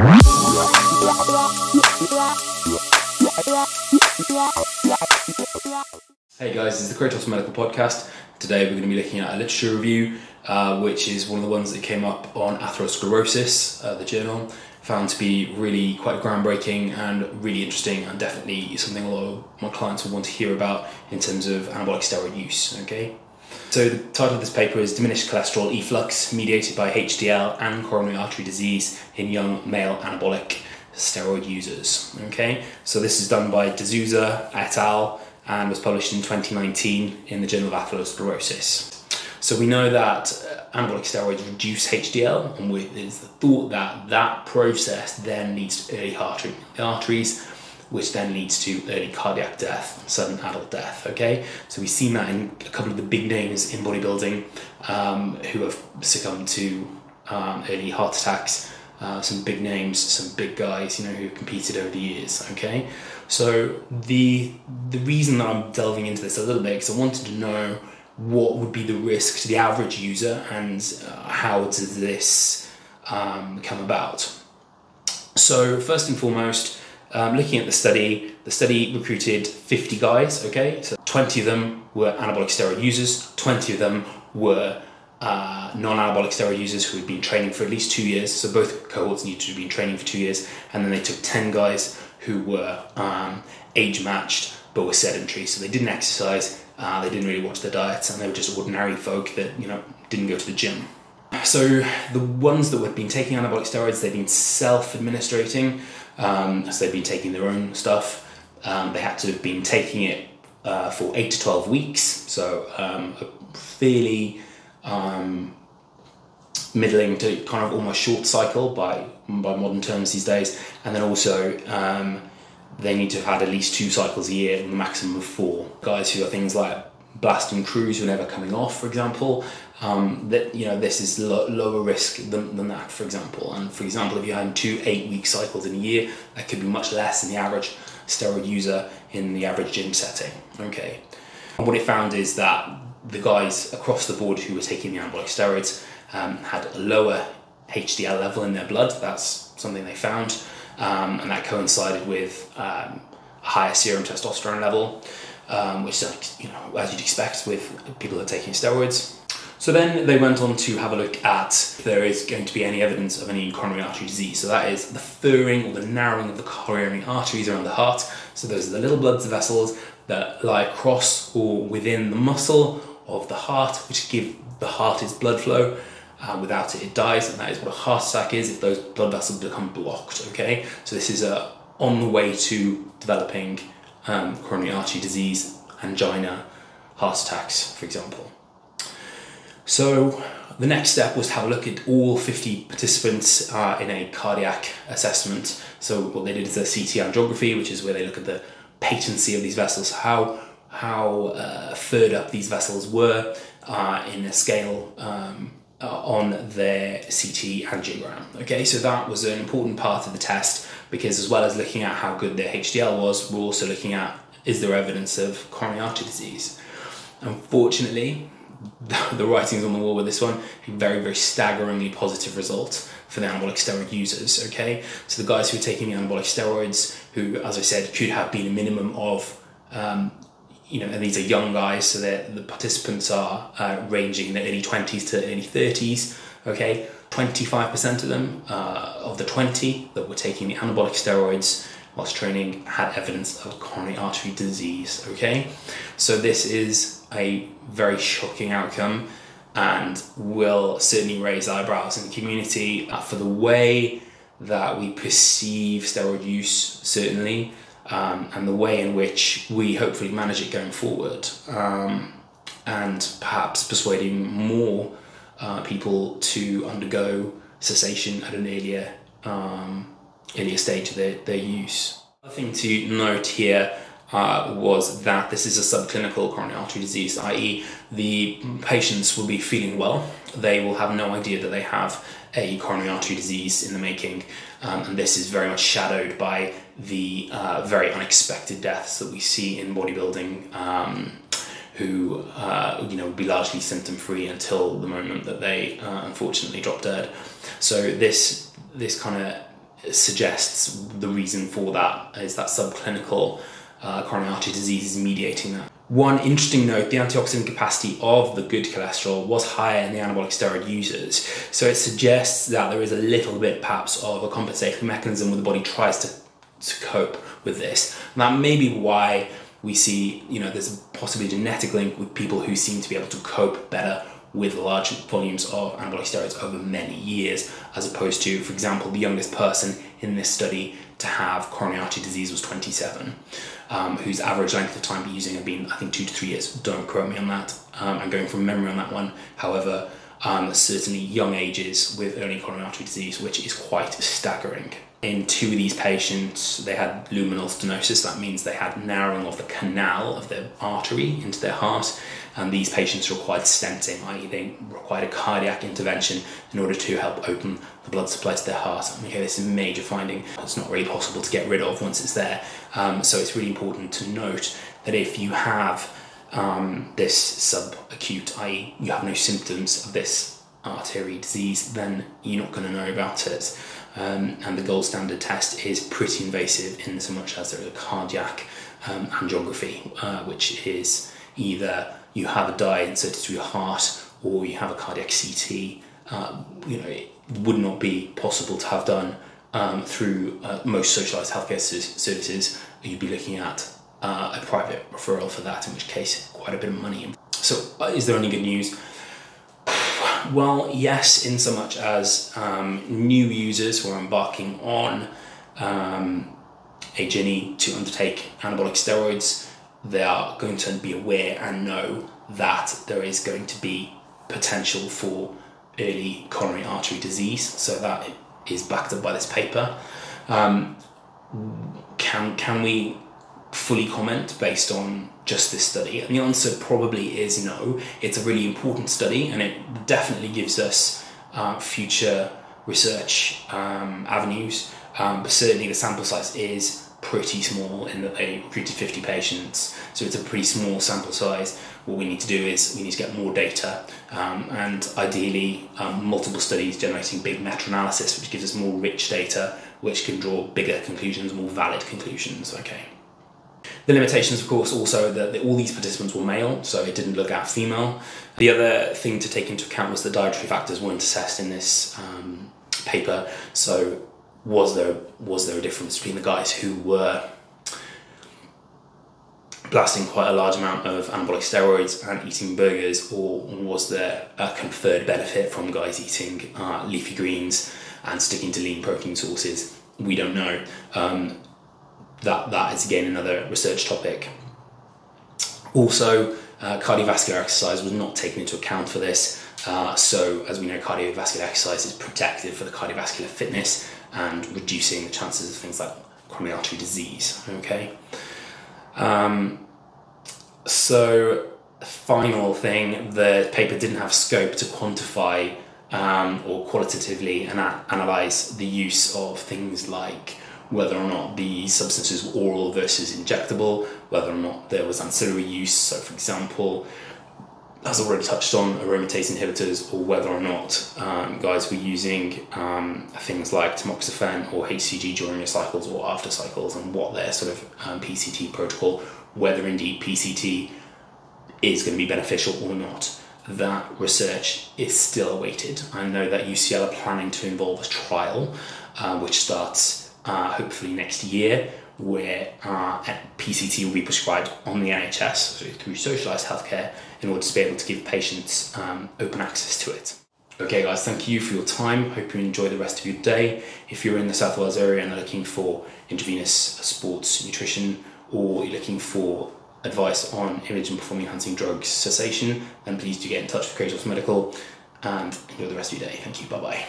Hey guys, this is the Kratos Medical Podcast. Today we're going to be looking at a literature review, which is one of the ones that came up on atherosclerosis, the journal. Found to be really quite groundbreaking and really interesting, and definitely something a lot of my clients will want to hear about in terms of anabolic steroid use. Okay, so the title of this paper is Diminished Cholesterol Efflux Mediated by HDL and Coronary Artery Disease in Young Male Anabolic Steroid Users. Okay, so this is done by D'Souza et al. And was published in 2019 in the Journal of Atherosclerosis. So we know that anabolic steroids reduce HDL, and there's the thought that that process then leads to early heart arteries, which then leads to early cardiac death, sudden adult death. Okay, so we've seen that in a couple of the big names in bodybuilding who have succumbed to early heart attacks. Some big names, some big guys, who have competed over the years. Okay, so the reason that I'm delving into this a little bit is I wanted to know what would be the risk to the average user and how does this come about. So first and foremost, looking at the study recruited 50 guys. Okay, so 20 of them were anabolic steroid users, 20 of them were non-anabolic steroid users who had been training for at least 2 years. So both cohorts needed to have been training for 2 years, and then they took 10 guys who were age matched but were sedentary. So they didn't exercise, they didn't really watch their diets, and they were just ordinary folk that didn't go to the gym. So the ones that had been taking anabolic steroids, they've been self-administrating, so they've been taking their own stuff. They had to have been taking it for 8 to 12 weeks, so a fairly middling to kind of almost short cycle by modern terms these days, and then also they need to have had at least 2 cycles a year, and a maximum of 4. Guys who are things like blast and cruise who are never coming off, for example, this is lower risk than that, for example. And for example, if you had 2 8-week cycles in a year, that could be much less than the average steroid user in the average gym setting. Okay, and what it found is that the guys across the board who were taking the anabolic steroids had a lower HDL level in their blood. That's something they found, and that coincided with a higher serum testosterone level, which is, as you'd expect with people that are taking steroids. So then they went on to have a look at if there is going to be any evidence of any coronary artery disease. So that is the furring or the narrowing of the coronary arteries around the heart. So those are the little blood vessels that lie across or within the muscle of the heart, which give the heart its blood flow. Without it dies, and that is what a heart attack is if those blood vessels become blocked. Okay, so this is on the way to developing coronary artery disease, angina, heart attacks, for example. So the next step was to have a look at all 50 participants in a cardiac assessment. So what they did is a CT angiography, which is where they look at the patency of these vessels, how furred up these vessels were in a scale on their CT angiogram. Okay, so that was an important part of the test, because as well as looking at how good their HDL was, we're also looking at, is there evidence of coronary artery disease? Unfortunately, the writing's on the wall with this one, a very, very staggeringly positive result for the anabolic steroid users. Okay, so the guys who were taking the anabolic steroids, who, as I said, could have been a minimum of and these are young guys, so the participants are ranging in the early 20s to early 30s. Okay, 25% of them, of the 20 that were taking the anabolic steroids whilst training, had evidence of coronary artery disease. Okay, so this is a very shocking outcome, and will certainly raise eyebrows in the community for the way that we perceive steroid use, certainly. And the way in which we hopefully manage it going forward, and perhaps persuading more people to undergo cessation at an earlier stage of their use. Another thing to note here was that this is a subclinical coronary artery disease, i.e. the patients will be feeling well, they will have no idea that they have a coronary artery disease in the making, and this is very much shadowed by the very unexpected deaths that we see in bodybuilding, who would be largely symptom-free until the moment that they unfortunately drop dead. So this kind of suggests the reason for that is that subclinical coronary artery disease is mediating that. One interesting note, the antioxidant capacity of the good cholesterol was higher in the anabolic steroid users. So it suggests that there is a little bit perhaps of a compensating mechanism where the body tries to cope with this. And that may be why we see, there's possibly a genetic link with people who seem to be able to cope better with large volumes of anabolic steroids over many years, as opposed to, for example, the youngest person in this study to have coronary artery disease was 27, whose average length of time using had been, I think, 2 to 3 years. Don't quote me on that. I'm going from memory on that one. However, certainly young ages with early coronary artery disease, which is quite staggering. In 2 of these patients, they had luminal stenosis. That means they had narrowing of the canal of their artery into their heart. And these patients required stenting, i.e. they required a cardiac intervention in order to help open the blood supply to their heart. Okay, this is a major finding. It's not really possible to get rid of once it's there. So it's really important to note that if you have this subacute, i.e. you have no symptoms of this artery disease, then you're not going to know about it. And the gold standard test is pretty invasive in so much as there is a cardiac angiography, which is either you have a dye inserted through your heart or you have a cardiac CT. It would not be possible to have done through most socialised healthcare services. You'd be looking at a private referral for that, in which case quite a bit of money. So is there any good news? Well, yes, in so much as new users who are embarking on a journey to undertake anabolic steroids, they are going to be aware and know that there is going to be potential for early coronary artery disease. So that is backed up by this paper. Can we fully comment based on just this study? And the answer probably is no. It's a really important study, and it definitely gives us future research avenues, but certainly the sample size is pretty small in that they recruited 50 patients, so it's a pretty small sample size. What we need to do is we need to get more data, and ideally multiple studies generating big meta-analysis, which gives us more rich data, which can draw bigger conclusions, more valid conclusions. Okay. The limitations, of course, also that all these participants were male, so it didn't look at female. The other thing to take into account was that dietary factors weren't assessed in this paper. So was there a difference between the guys who were blasting quite a large amount of anabolic steroids and eating burgers, or was there a conferred benefit from guys eating leafy greens and sticking to lean protein sources? We don't know. That is again another research topic. Also, cardiovascular exercise was not taken into account for this. So as we know, cardiovascular exercise is protective for the cardiovascular fitness and reducing the chances of things like coronary artery disease. Okay. So final thing, the paper didn't have scope to quantify or qualitatively analyze the use of things like whether or not the substances were oral versus injectable, whether or not there was ancillary use. So for example, as I already touched on, aromatase inhibitors, or whether or not guys were using things like tamoxifen or HCG during their cycles or after cycles, and what their sort of PCT protocol, whether indeed PCT is going to be beneficial or not. That research is still awaited. I know that UCL are planning to involve a trial which starts hopefully next year, where PCT will be prescribed on the NHS, so through socialised healthcare, in order to be able to give patients open access to it. Okay guys, thank you for your time. Hope you enjoy the rest of your day. If you're in the South Wales area and are looking for intravenous sports nutrition, or you're looking for advice on image and performance enhancing drugs cessation, then please do get in touch with Kratos Medical, and enjoy the rest of your day. Thank you, bye bye.